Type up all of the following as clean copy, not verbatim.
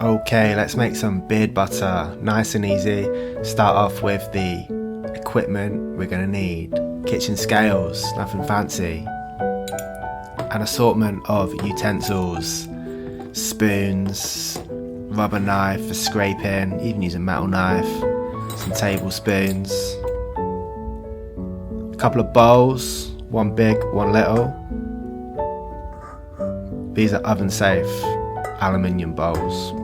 Okay, let's make some beard butter, nice and easy. Start off with the equipment. We're going to need kitchen scales, nothing fancy. An assortment of utensils, spoons, rubber knife for scraping, even use a metal knife, some tablespoons, a couple of bowls, one big, one little. These are oven safe aluminium bowls.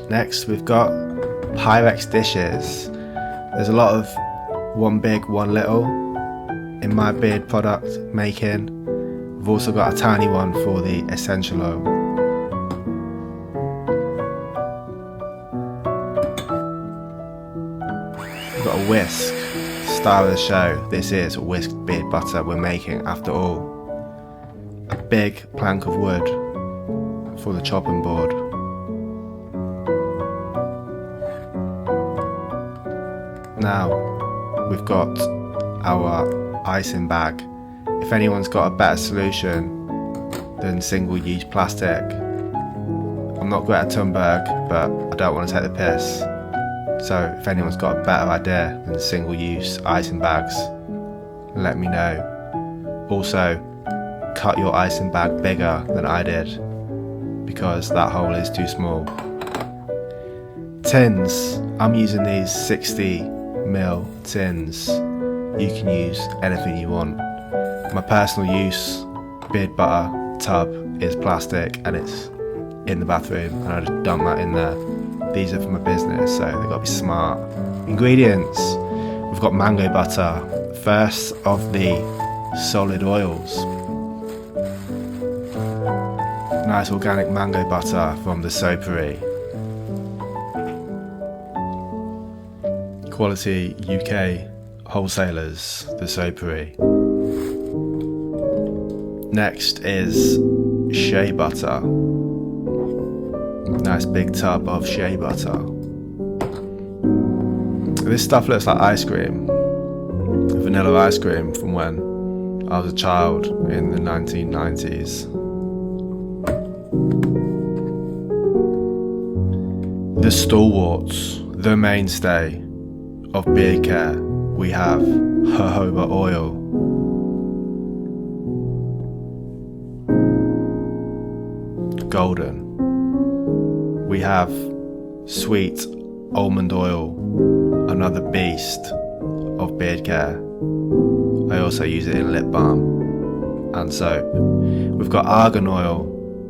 Next we've got Pyrex dishes. There's a lot of one big, one little in my beard product making. We've also got a tiny one for the essential oil. We've got a whisk, star of the show. This is whisked beard butter we're making after all. A big plank of wood for the chopping board. Now we've got our icing bag. If anyone's got a better solution than single-use plastic, I'm not Greta Thunberg, but I don't want to take the piss. So if anyone's got a better idea than single-use icing bags, let me know. Also, cut your icing bag bigger than I did, because that hole is too small. Tins, I'm using these 60ml tins. You can use anything you want. My personal use beard butter tub is plastic and it's in the bathroom, and I just dump that in there. These are for my business, so they've got to be smart. Ingredients, we've got mango butter, first of the solid oils. Nice organic mango butter from the soapery. Quality UK wholesalers, the soapery. Next is Shea Butter. Nice big tub of Shea Butter. This stuff looks like ice cream. Vanilla ice cream from when I was a child in the 1990s. The stalwarts, the mainstay of beard care, we have Jojoba Oil. Golden. We have sweet Almond Oil, another beast of beard care. I also use it in lip balm and soap. We've got Argan Oil,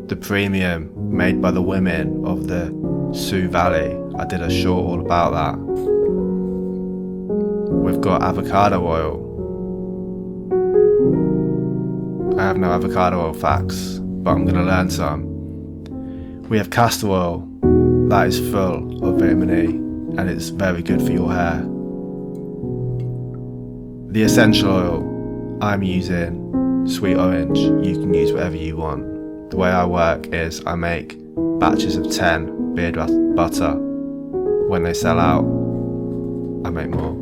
the premium, made by the women of the Sioux Valley. I did a short all about that. We've got Avocado Oil. I have no avocado oil facts, but I'm going to learn some. We have Castor Oil, that is full of vitamin E and it's very good for your hair. The essential oil, I'm using sweet orange. You can use whatever you want. The way I work is I make batches of 10 beard butter. When they sell out, I make more.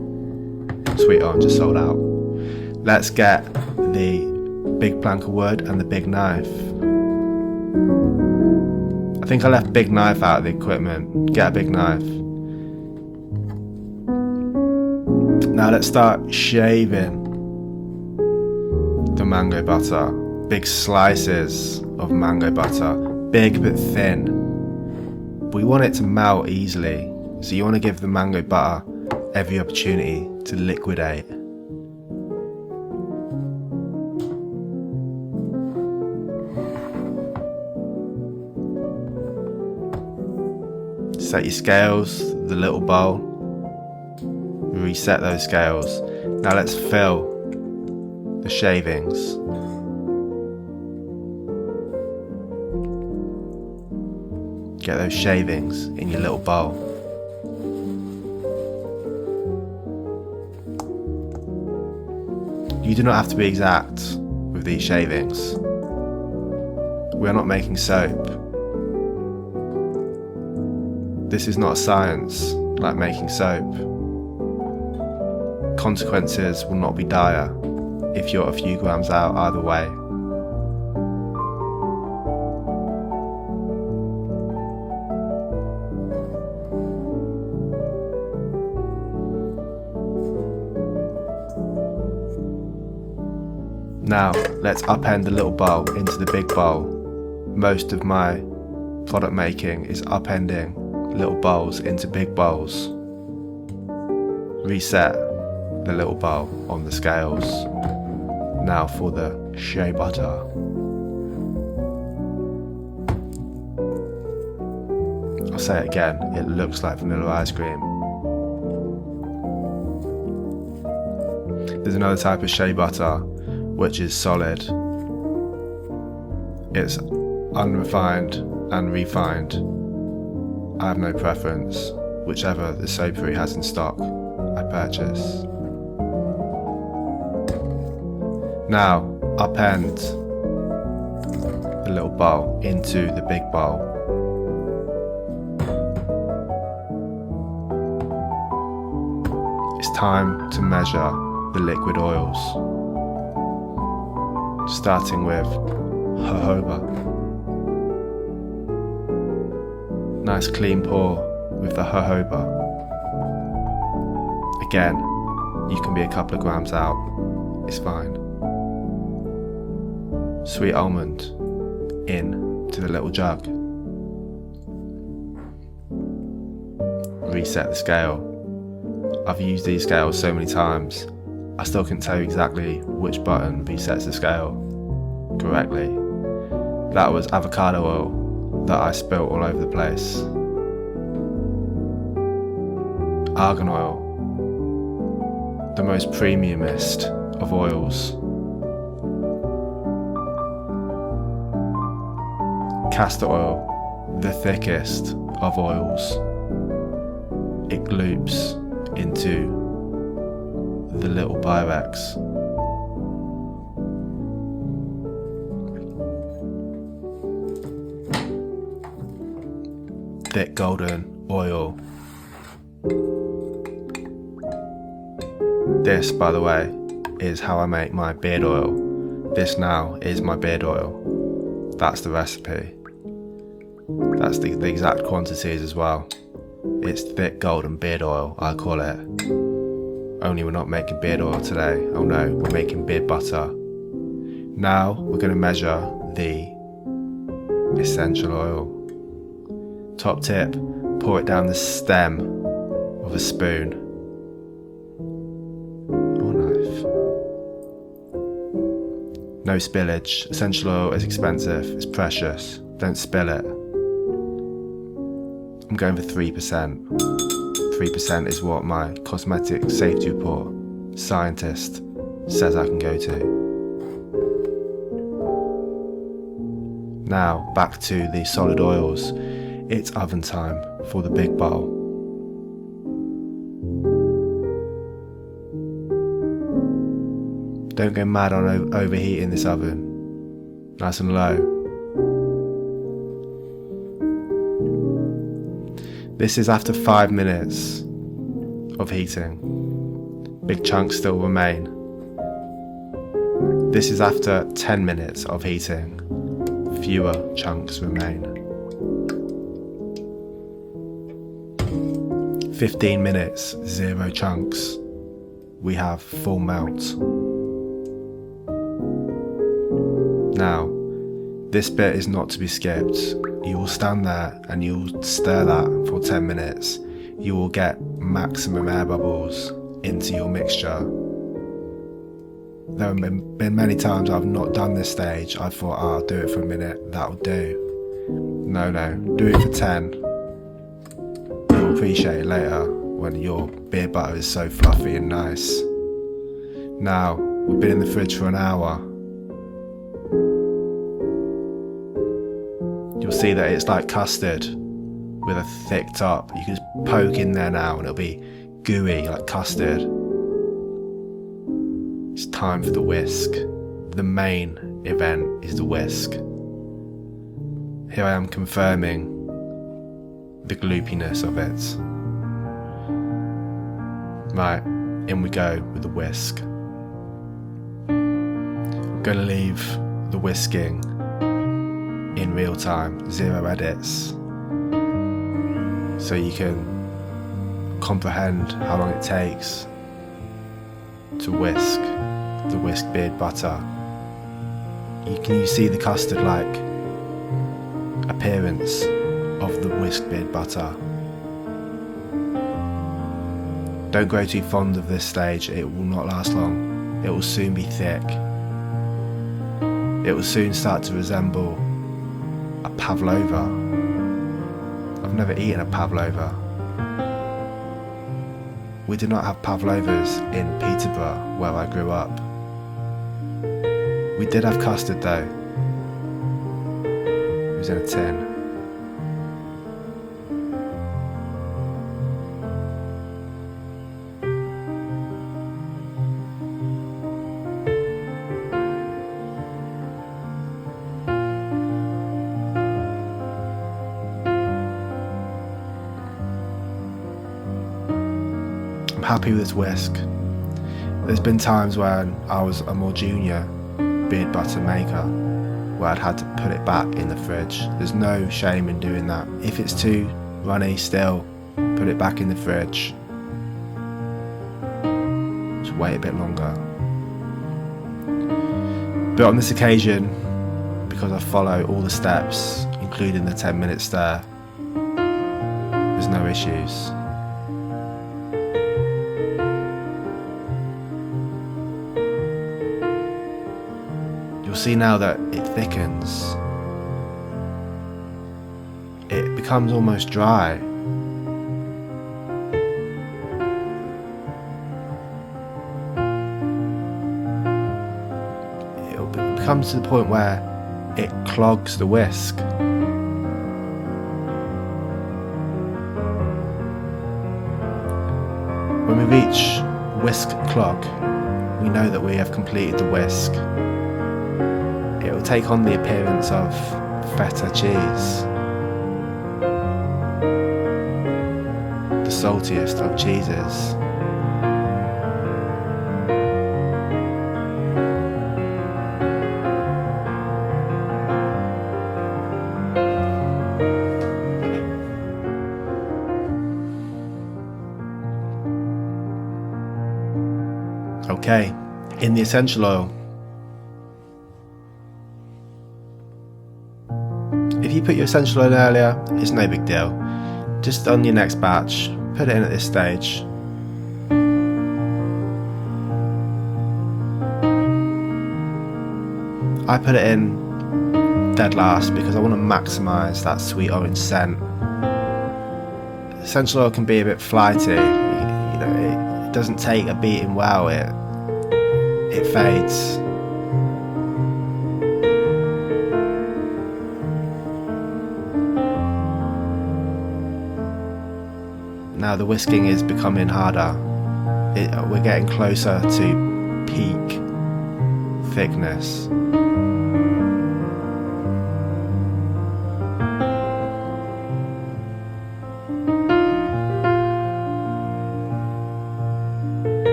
Sweet orange is sold out. Let's get the big plank of wood and the big knife. I think I left big knife out of the equipment. Get a big knife. Now let's start shaving the mango butter. Big slices of mango butter. Big but thin. We want it to melt easily, so you want to give the mango butter every opportunity to liquidate. Set your scales, the little bowl. Reset those scales. Now let's fill the shavings. Get those shavings in your little bowl. You do not have to be exact with these shavings. We are not making soap. This is not a science like making soap. Consequences will not be dire if you're a few grams out either way. Now let's upend the little bowl into the big bowl. Most of my product making is upending little bowls into big bowls. Reset the little bowl on the scales. Now for the Shea Butter. I'll say it again, it looks like vanilla ice cream. There's another type of Shea Butter which is solid. It's unrefined and refined. I have no preference. Whichever the soapery has in stock, I purchase. Now, upend the little bowl into the big bowl. It's time to measure the liquid oils. Starting with jojoba. Nice clean pour with the jojoba. Again, you can be a couple of grams out, it's fine. Sweet almond in to the little jug. Reset the scale. I've used these scales so many times, I still couldn't tell you exactly which button resets the scale correctly. That was avocado oil that I spilt all over the place. Argan Oil, the most premiumist of oils. Castor Oil, the thickest of oils. It gloops into the little Pyrex. Thick golden oil. This, by the way, is how I make my beard oil. This now is my beard oil. That's the recipe. That's the exact quantities as well. It's thick golden beard oil, I call it. Only we're not making beard oil today. Oh no, we're making beard butter. Now we're going to measure the essential oil. Top tip, pour it down the stem of a spoon or knife. No spillage. Essential oil is expensive, it's precious. Don't spill it. I'm going for 3%. 3% is what my cosmetic safety report scientist says I can go to. Now back to the solid oils. It's oven time for the big bowl. Don't go mad on overheating this oven. Nice and low. This is after 5 minutes of heating. Big chunks still remain. This is after 10 minutes of heating. Fewer chunks remain. 15 minutes, 0 chunks. We have full melt. Now, this bit is not to be skipped. You will stand there and you will stir that for 10 minutes. You will get maximum air bubbles into your mixture. There have been many times I've not done this stage. I thought, oh, I'll do it for a minute, that'll do. No, do it for 10. You'll appreciate it later when your beard butter is so fluffy and nice. Now, we've been in the fridge for an hour. You'll see that it's like custard with a thick top. You can just poke in there now and it'll be gooey like custard. It's time for the whisk. The main event is the whisk. Here I am confirming the gloopiness of it. Right, in we go with the whisk. going to leave the whisking in real time, 0 edits, so you can comprehend how long it takes to whisk the whisk beard butter. You see the custard-like appearance of the whisk beard butter. Don't grow too fond of this stage, it will not last long. It will soon be thick. It will soon start to resemble a pavlova. I've never eaten a pavlova. We do not have pavlovas in Peterborough, where I grew up. We did have custard though. It was in a tin. I'm happy with this whisk. There's been times when I was a more junior beard butter maker where I'd had to put it back in the fridge. There's no shame in doing that. If it's too runny still, put it back in the fridge. Just wait a bit longer. But on this occasion, because I follow all the steps, including the 10-minute stir, there's no issues. You'll see now that it thickens. It becomes almost dry. It comes to the point where it clogs the whisk. When we reach whisk clog, we know that we have completed the whisk. It will take on the appearance of feta cheese, the saltiest of cheeses. Okay, in the essential oil. If you put your essential oil in earlier, it's no big deal. Just on your next batch, put it in at this stage. I put it in dead last because I want to maximise that sweet orange scent. Essential oil can be a bit flighty, you know, it doesn't take a beating well, it fades. Now the whisking is becoming harder. We're getting closer to peak thickness.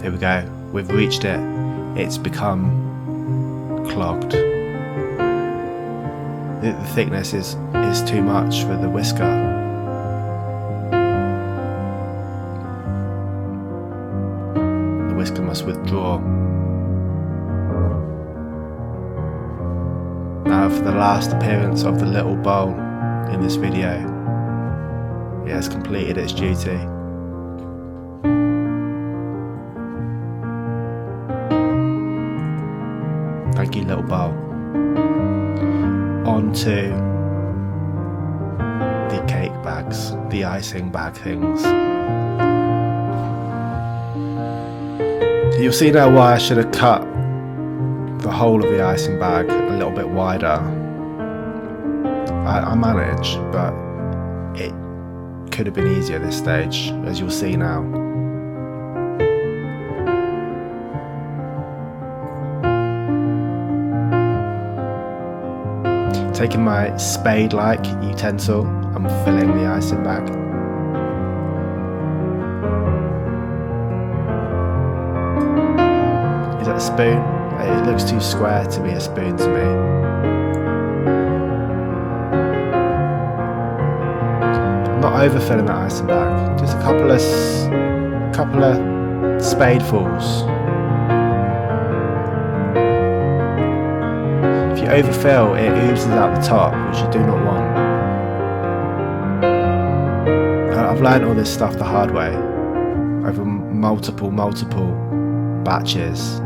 Here we go, we've reached it. It's become clogged. The thickness is too much for the whisker. The whisker must withdraw. Now for the last appearance of the little bowl in this video. It has completed its duty. Thank you, little bowl. On to the cake bags, the icing bag things. You'll see now why I should have cut the whole of the icing bag a little bit wider. I managed, but it could have been easier at this stage, as you'll see now. Taking my spade-like utensil, I'm filling the icing bag. Is that a spoon? It looks too square to be a spoon to me. I'm not overfilling that icing bag, just a couple of spadefuls. If you overfill, it oozes out the top, which you do not want. I've learned all this stuff the hard way over multiple batches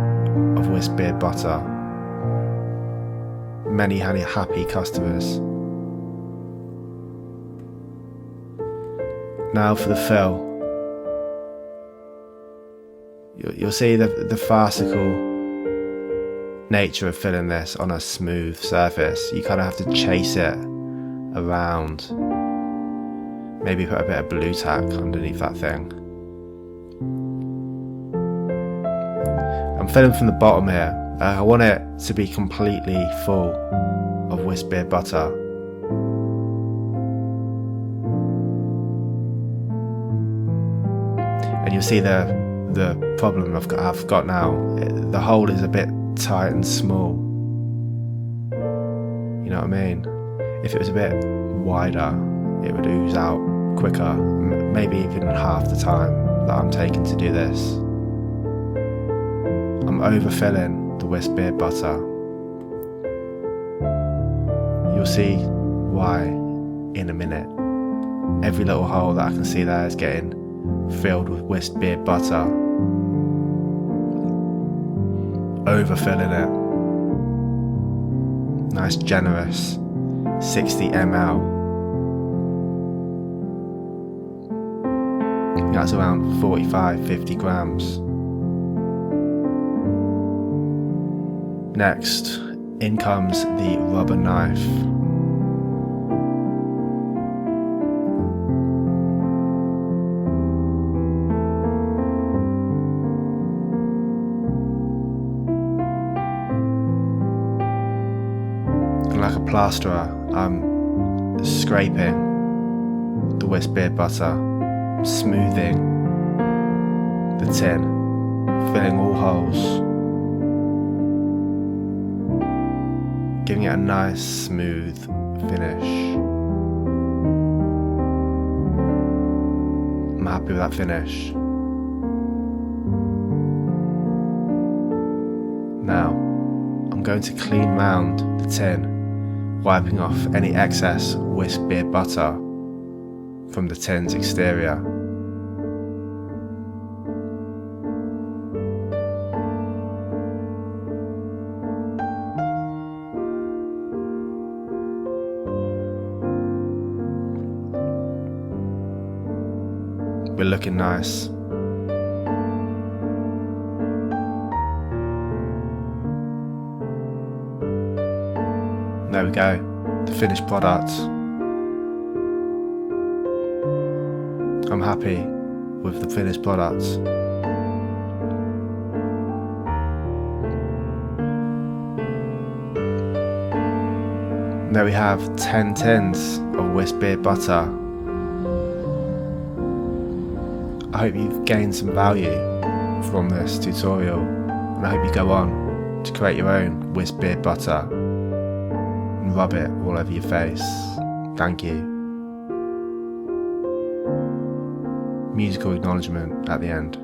of Whisk Beard Butter. Many happy customers. Now for the fill. You'll see the farcical nature of filling this on a smooth surface. You kind of have to chase it around. Maybe put a bit of blue tack underneath that thing. I'm filling from the bottom here. I want it to be completely full of Whisk Beard Butter. And you'll see the problem I've got now. The hole is a bit tight and small. You know what I mean? If it was a bit wider, it would ooze out quicker, maybe even half the time that I'm taking to do this. I'm overfilling the Whisk Beard Butter. You'll see why in a minute. Every little hole that I can see there is getting filled with Whisk Beard Butter. Overfilling it. Nice generous 60 ml. That's around 45-50 grams. Next, in comes the rubber knife. And like a plasterer, I'm scraping the Whisk Beard Butter, smoothing the tin, filling all holes, giving it a nice smooth finish. I'm happy with that finish. Now, I'm going to clean round the tin, wiping off any excess Whisk Beard Butter from the tin's exterior. We're looking nice. There we go, the finished product. I'm happy with the finished product. There we have 10 tins of Whisk Beard Butter. I hope you've gained some value from this tutorial, and I hope you go on to create your own Whisk Beard Butter and rub it all over your face. Thank you. Musical acknowledgement at the end.